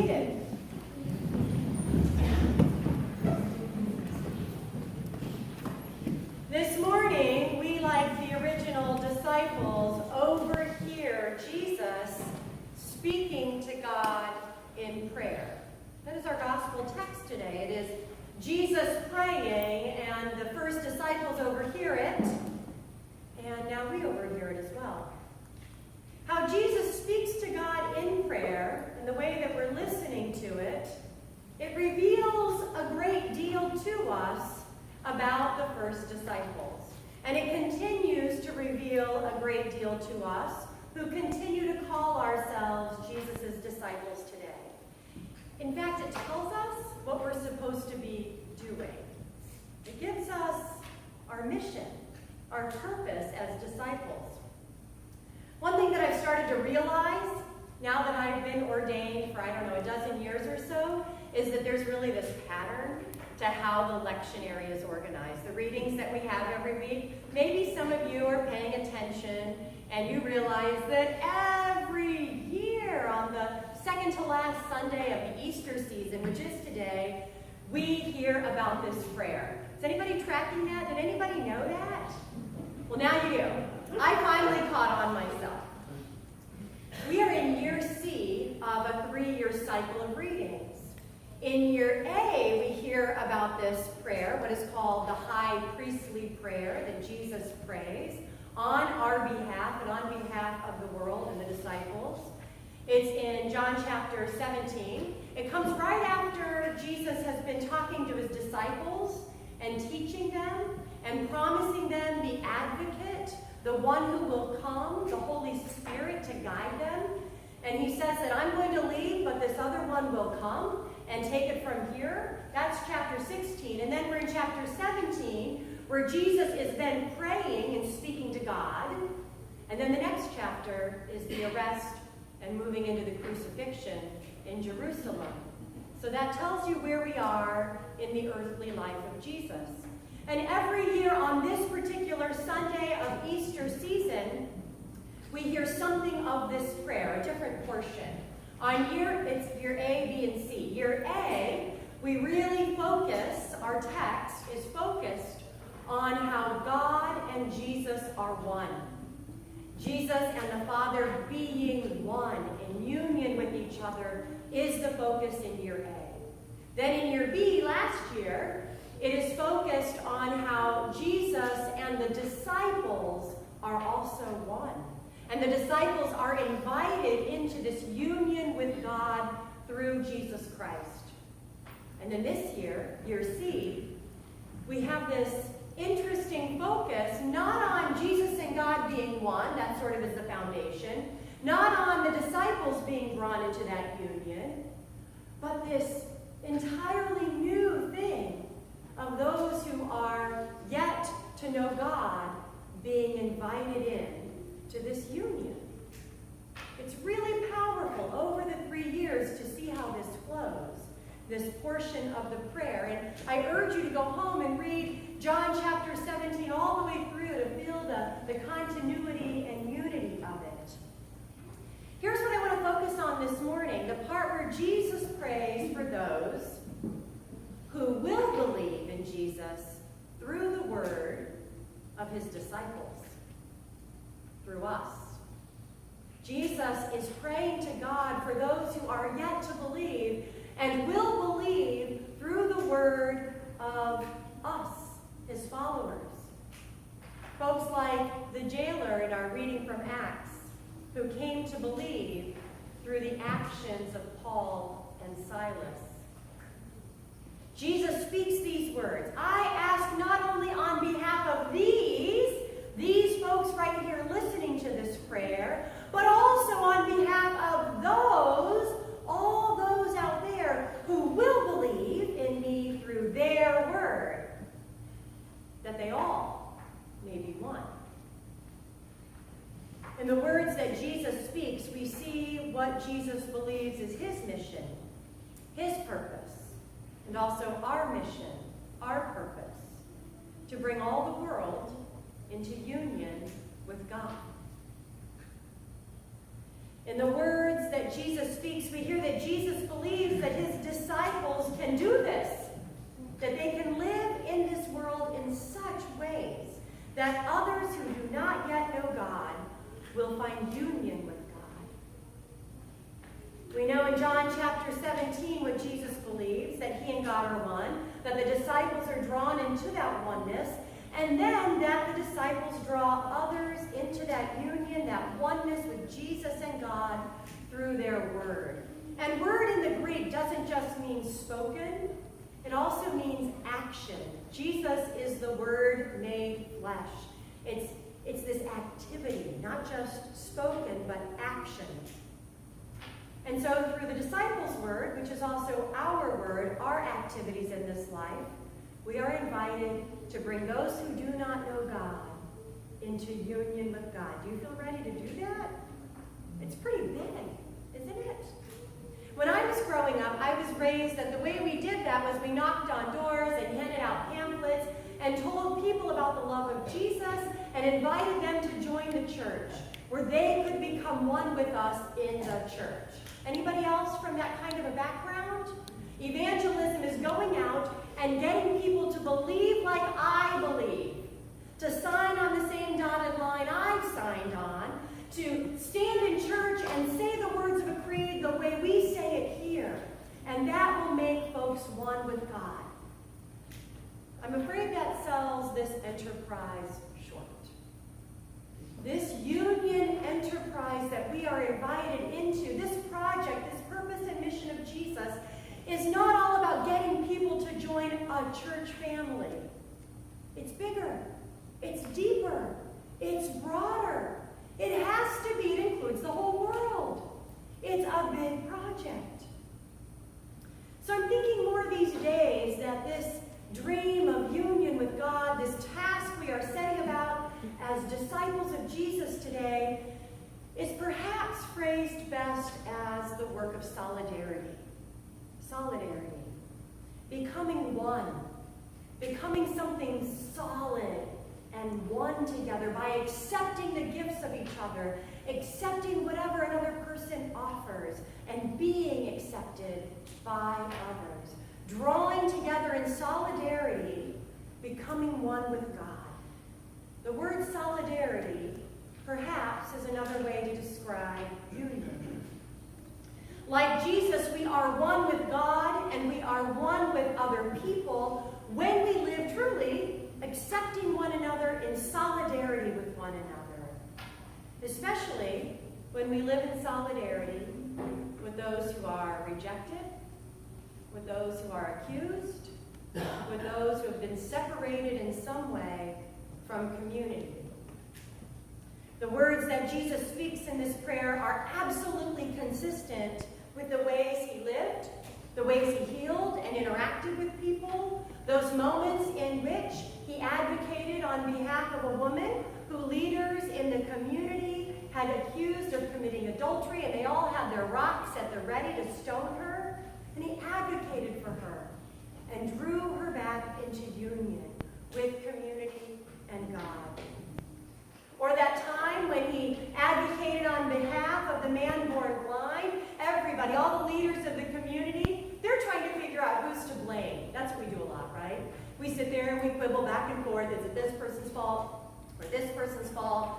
seated. This morning, we, like the original disciples, overhear Jesus speaking to God in prayer. That is our gospel text today. It is Jesus praying, and the first disciples overhear it, and now we overhear it as well. How Jesus speaks to God in prayer, and the way that we're listening to it, it reveals a great deal to us about the first disciples. And it continues to reveal a great deal to us who continue to call ourselves Jesus' disciples today. In fact, it tells us what we're supposed to be doing. It gives us our mission, our purpose as disciples. One thing that I've started to realize, now that I've been ordained for, a dozen years or so, is that there's really this pattern to how the lectionary is organized. The readings that we have every week, maybe some of you are paying attention and you realize that every year on the second to last Sunday of the Easter season, which is today, we hear about this prayer. Is anybody tracking that? Did anybody know that? Well, now you do. I finally caught on myself. We are in year C of a 3-year cycle of readings. In year A, we hear about this prayer, what is called the high priestly prayer that Jesus prays on our behalf and on behalf of the world and the disciples. It's in John chapter 17. It comes right after Jesus has been talking to his disciples and teaching them and promising them the advocate, the one who will come, the Holy Spirit, to guide them. And he says that I'm going to leave, but this other one will come and take it from here. That's chapter 16. And then we're in chapter 17, where Jesus is then praying and speaking to God. And then the next chapter is the arrest and moving into the crucifixion in Jerusalem. So that tells you where we are in the earthly life of Jesus. And every year on this particular Sunday of Easter season, we hear something of this prayer, a different portion. It's year A, B, and C. Year A, we really focus, our text is focused on how God and Jesus are one. Jesus and the Father being one in union with each other is the focus in year A. Then in year B, last year, it is focused on how Jesus and the disciples are also one. And the disciples are invited into this union with God through Jesus Christ. And then this year, year C, we have this interesting focus not on Jesus and God being one, that sort of is the foundation, not on the disciples being drawn into that union, but this entirely new thing of those who are yet to know God being invited in to this union. It's really powerful over the 3 years to see how this flows, this portion of the prayer. And I urge you to go home and read John chapter 17 all the way through to feel the continuity and unity of it. Here's what I want to focus on this morning, the part where Jesus prays for those who will believe in Jesus through the word of his disciples, through us. Jesus is praying to God for those who are yet to believe and will believe through the word of us, his followers. Folks like the jailer in our reading from Acts, who came to believe through the actions of Paul and Silas. Jesus speaks these words. I ask not only on behalf of these folks right here listening to this prayer, but also on behalf of all those out there who will believe in me through their word, that they all may be one. In the words that Jesus speaks, we see what Jesus believes is his mission, his purpose, and also our mission, our purpose, to bring all the world into union with God. In the words that Jesus speaks, we hear that Jesus believes that others who do not yet know God will find union with God. We know in John chapter 17 what Jesus believes, that he and God are one, that the disciples are drawn into that oneness, and then that the disciples draw others into that union, that oneness with Jesus and God through their word. And word in the Greek doesn't just mean spoken, it also means action. Jesus is the Word made flesh. It's this activity, not just spoken, but action. And so through the disciples' word, which is also our word, our activities in this life, we are invited to bring those who do not know God into union with God. Do you feel ready to do that? It's pretty big, isn't it? When I was growing up, I was raised that the way we did that was we knocked on doors and handed out pamphlets and told people about the love of Jesus and invited them to join the church, where they could become one with us in the church. Anybody else from that kind of a background? Evangelism is going out and getting people to believe like I believe, to sign on the same dotted line I've signed on, to stand in church and say the words of a creed the way we say it here. And that will make folks one with God. I'm afraid that sells this enterprise short. This union enterprise that we are invited into, this project, this purpose and mission of Jesus, is not all about getting people to join a church family. It's bigger. It's deeper. It's broader. It has to be. It includes the whole world. It's a big project. So I'm thinking more these days that this dream of union with God, this task we are setting about as disciples of Jesus today, is perhaps phrased best as the work of solidarity. Solidarity. Becoming one. Becoming something solid and one together by accepting the gifts of each other, accepting whatever another person offers, and being accepted by others. Drawing together in solidarity, becoming one with God. The word solidarity, perhaps, is another way to describe union. Like Jesus, we are one with God and we are one with other people when we live truly accepting one another in solidarity with one another. Especially when we live in solidarity with those who are rejected, with those who are accused, with those who have been separated in some way from community. The words that Jesus speaks in this prayer are absolutely consistent with the ways he lived, the ways he healed and interacted with people, those moments in which he advocated on behalf of a woman who leaders in the community had accused of committing adultery, and they all had their rocks at the ready to stone her. And he advocated for her and drew her back into union with community and God. Or that time when he advocated on behalf of the man born blind, everybody, all the leaders of the community, they're trying to figure out who's to blame. That's what we do a lot, right? We sit there and we quibble back and forth. Is it this person's fault or this person's fault?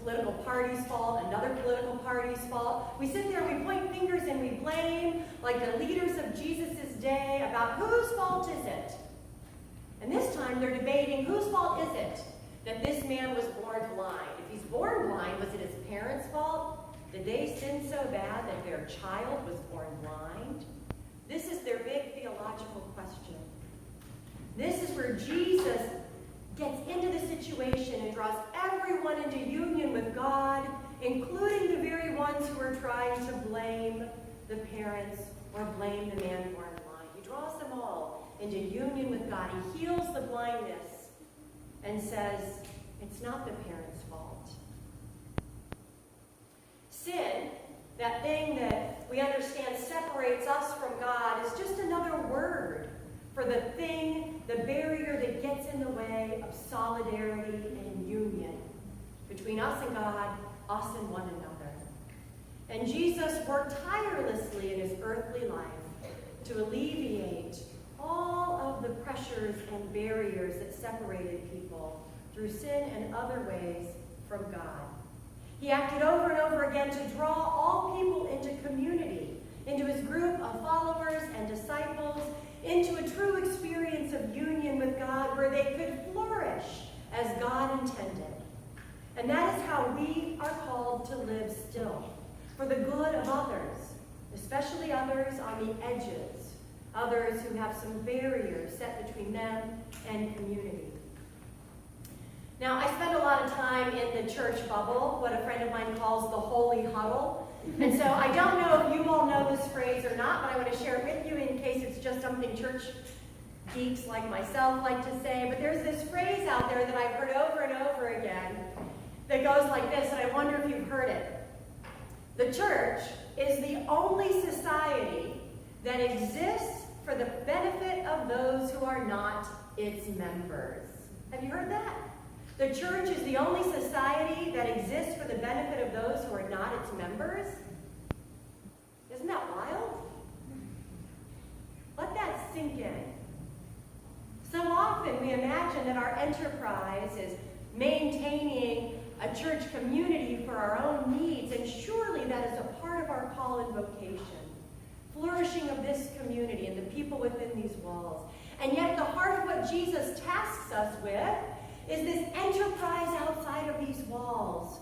Political party's fault, another political party's fault. We sit there and we point fingers and we blame, like the leaders of Jesus' day, about whose fault is it? And this time they're debating whose fault is it that this man was born blind? If he's born blind, was it his parents' fault? Did they sin so bad that their child was born blind? This is their big theological question. This is where Jesus gets into the situation and draws everyone into union with God, including the very ones who are trying to blame the parents or blame the man born blind. He draws them all into union with God. He heals the blindness and says, it's not the parents' fault. Sin, that thing that we understand separates us from God, is just another word for the thing, the barrier that gets in the way of solidarity and union between us and God, us and one another. And Jesus worked tirelessly in his earthly life to alleviate all of the pressures and barriers that separated people through sin and other ways from God. He acted over and over again to draw all people into community, into his group of followers and disciples, into a true experience of union with God where they could flourish as God intended. And that is how we are called to live still, for the good of others, especially others on the edges, others who have some barriers set between them and community. Now, I spend a lot of time in the church bubble, what a friend of mine calls the holy huddle. And so I don't know if you all know this phrase or not, but I want to share it with you in case it's just something church geeks like myself like to say. But there's this phrase out there that I've heard over and over again that goes like this, and I wonder if you've heard it. The church is the only society that exists for the benefit of those who are not its members. Have you heard that? The church is the only society that exists for the benefit of those who are not its members. Isn't that wild? Let that sink in. So often we imagine that our enterprise is maintaining a church community for our own needs, and surely that is a part of our call and vocation. Flourishing of this community and the people within these walls. And yet at the heart of what Jesus tasks us with is this enterprise outside of these walls.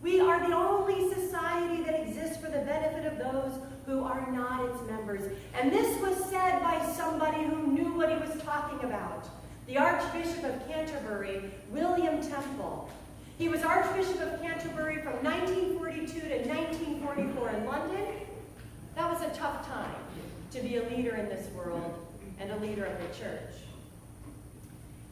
We are the only society that exists for the benefit of those who are not its members. And this was said by somebody who knew what he was talking about. The Archbishop of Canterbury, William Temple. He was Archbishop of Canterbury from 1942 to 1944 in London. That was a tough time to be a leader in this world and a leader of the church.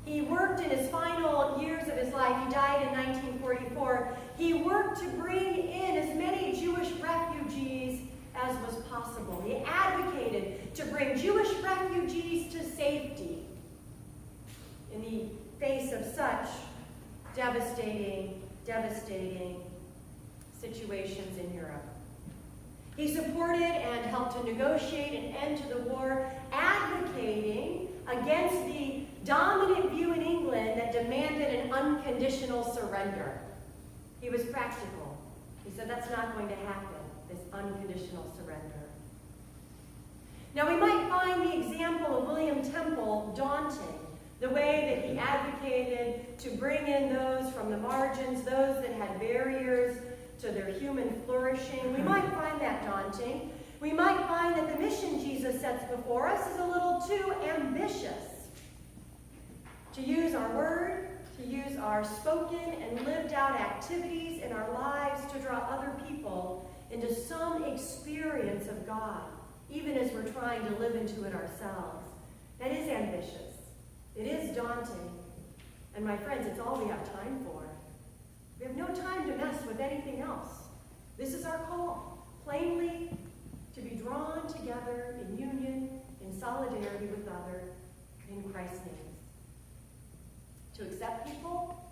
He worked in his final years of his life. He died in 1944. He worked to bring in as many Jewish refugees as was possible. He advocated to bring Jewish refugees to safety in the face of such devastating situations in Europe. He supported and helped to negotiate an end to the war, advocating against the dominant view in England that demanded an unconditional surrender. He was practical. He said that's not going to happen, this unconditional surrender. Now we might find the example of William Temple daunting, the way that he advocated to bring in those from the margins, those that had barriers to their human flourishing. We might find that daunting. We might find that the mission Jesus sets before us is a little too ambitious. To use our word, to use our spoken and lived out activities in our lives to draw other people into some experience of God, even as we're trying to live into it ourselves. That is ambitious. It is daunting. And my friends, it's all we have time for. We have no time to mess with anything else. This is our call, plainly, to be drawn together in union, in solidarity with others, in Christ's name. To accept people,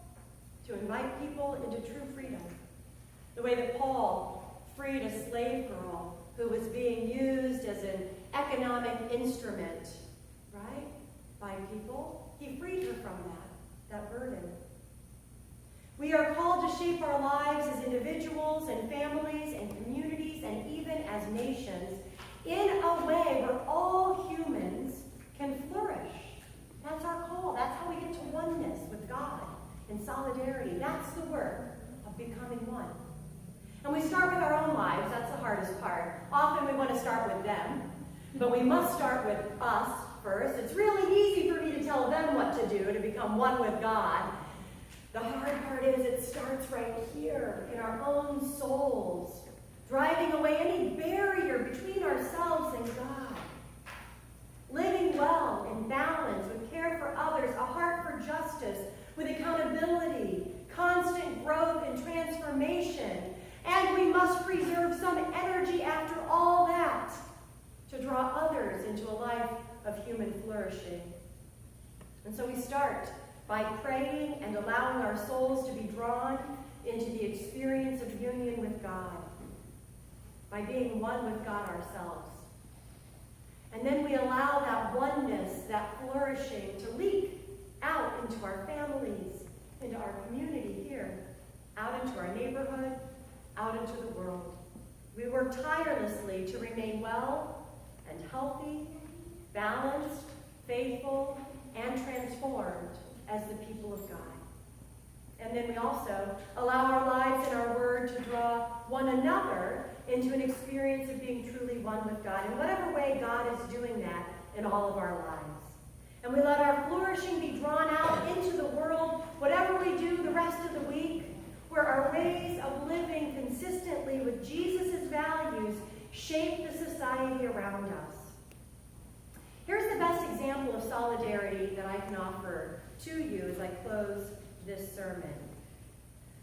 to invite people into true freedom. The way that Paul freed a slave girl who was being used as an economic instrument, right, by people. He freed her from that burden. We are called to shape our lives as individuals and families and communities and even as nations in a way where all humans can flourish. That's our call. That's how we get to oneness with God and solidarity. That's the work of becoming one. And we start with our own lives. That's the hardest part. Often we want to start with them, but we must start with us first. It's really easy for me to tell them what to do to become one with God. The hard part is it starts right here in our own souls, driving away any barrier between ourselves and God. Living well in balance with care for others, a heart for justice, with accountability, constant growth and transformation. And we must preserve some energy after all that to draw others into a life of human flourishing. And so we start by praying and allowing our souls to be drawn into the experience of union with God, by being one with God ourselves. And then we allow that oneness, that flourishing, to leak out into our families, into out into the world. We work tirelessly to remain well and healthy, balanced, faithful, and transformed as the people of God. And then we also allow our lives and our word to draw one another into an experience of being truly one with God, in whatever way God is doing that in all of our lives. And we let our flourishing be drawn out into the world, whatever we do the rest of the week, where our ways of living consistently with Jesus' values shape the society around us. Here's the best example of solidarity that I can offer to you as I close this sermon.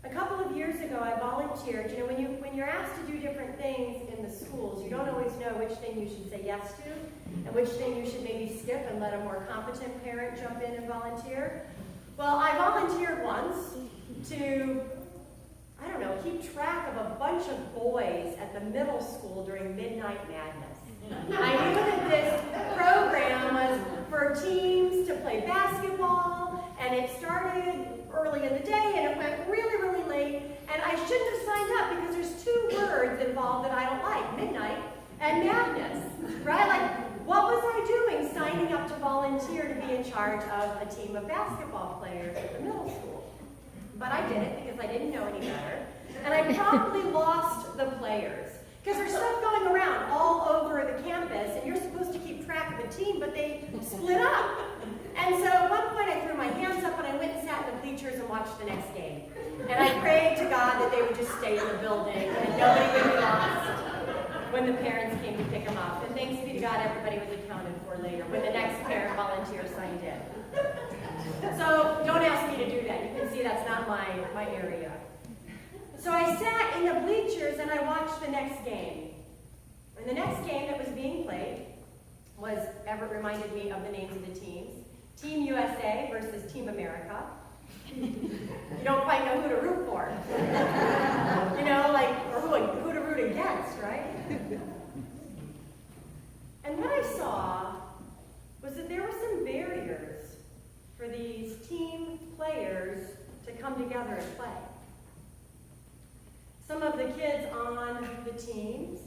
A couple of years ago, I volunteered. You know, when you're asked to do different things in the schools, you don't always know which thing you should say yes to and which thing you should maybe skip and let a more competent parent jump in and volunteer. Well, I volunteered once to, I don't know, keep track of a bunch of boys at the middle school during Midnight Madness. I knew that this program was for teams to play basketball, and it started early in the day, and it went really, really late, and I shouldn't have signed up because there's two words involved that I don't like, midnight and madness, right? Like, what was I doing signing up to volunteer to be in charge of a team of basketball players at the middle school? But I did it because I didn't know any better, and I probably lost the players. Because there's stuff going around all over the campus, and you're supposed to keep track of a team, but they split up. And so at one point I threw my hands up and I went and sat in the bleachers and watched the next game. And I prayed to God that they would just stay in the building and nobody would be lost when the parents came to pick them up. And thanks be to God, everybody was accounted for later when the next parent volunteer signed in. So don't ask me to do that. You can see that's not my area. So I sat in the bleachers and I watched the next game. And the next game that was being played was, Everett reminded me of the names of the teams. Team USA versus Team America. You don't quite know who to root for. You know, like, or who to root against, right? And what I saw was that there were some barriers for these team players to come together and play. Some of the kids on the teams,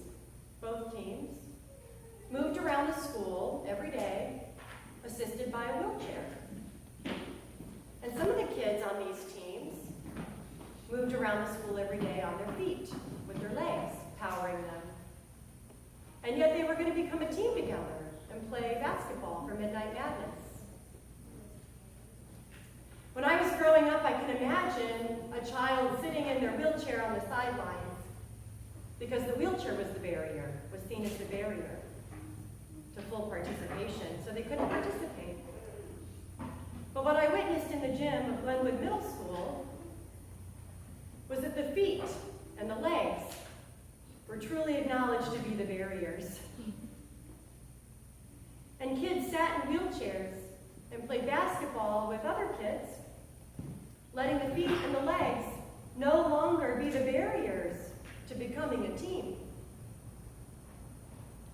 both teams, moved around the school every day, assisted by a wheelchair. And some of the kids on these teams moved around the school every day on their feet, with their legs, powering them. And yet they were going to become a team together and play basketball for Midnight Madness. When I was growing up, I can imagine a child sitting in their wheelchair on the sidelines because the wheelchair was the barrier, was seen as the barrier to full participation, so they couldn't participate. But what I witnessed in the gym of Glenwood Middle School was that the feet and the legs were truly acknowledged to be the barriers. And kids sat in wheelchairs and played basketball with other kids, letting the feet and the legs no longer be the barriers to becoming a team.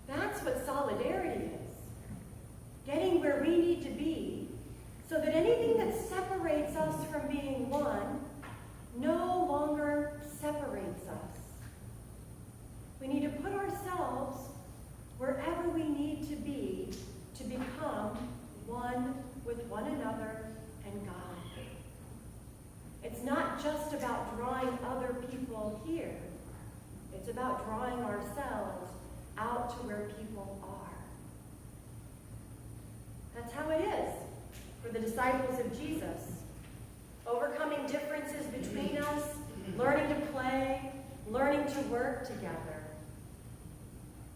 That's what solidarity is. Getting where we need to be so that anything that separates us from being one no longer separates us. We need to put ourselves wherever we need to be to become one with one another and God. It's not just about drawing other people here. It's about drawing ourselves out to where people are. That's how it is for the disciples of Jesus. Overcoming differences between us, learning to play, learning to work together.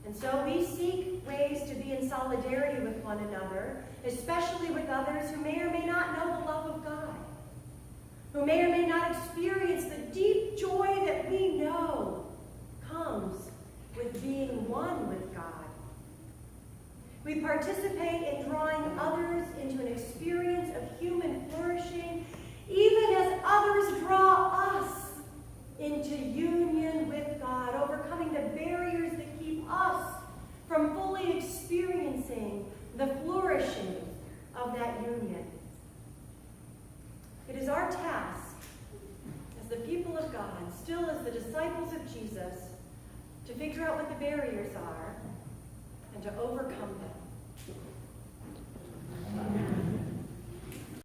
And so we seek ways to be in solidarity with one another, especially with others who may or may not know the love of God, who may or may not experience the deep joy that we know comes with being one with God. We participate in drawing others into an experience of human flourishing, even as others draw us into union with God, overcoming the barriers that keep us from fully experiencing the flourishing of that union. It is our task as the people of God, still as the the disciples of Jesus to figure out what the barriers are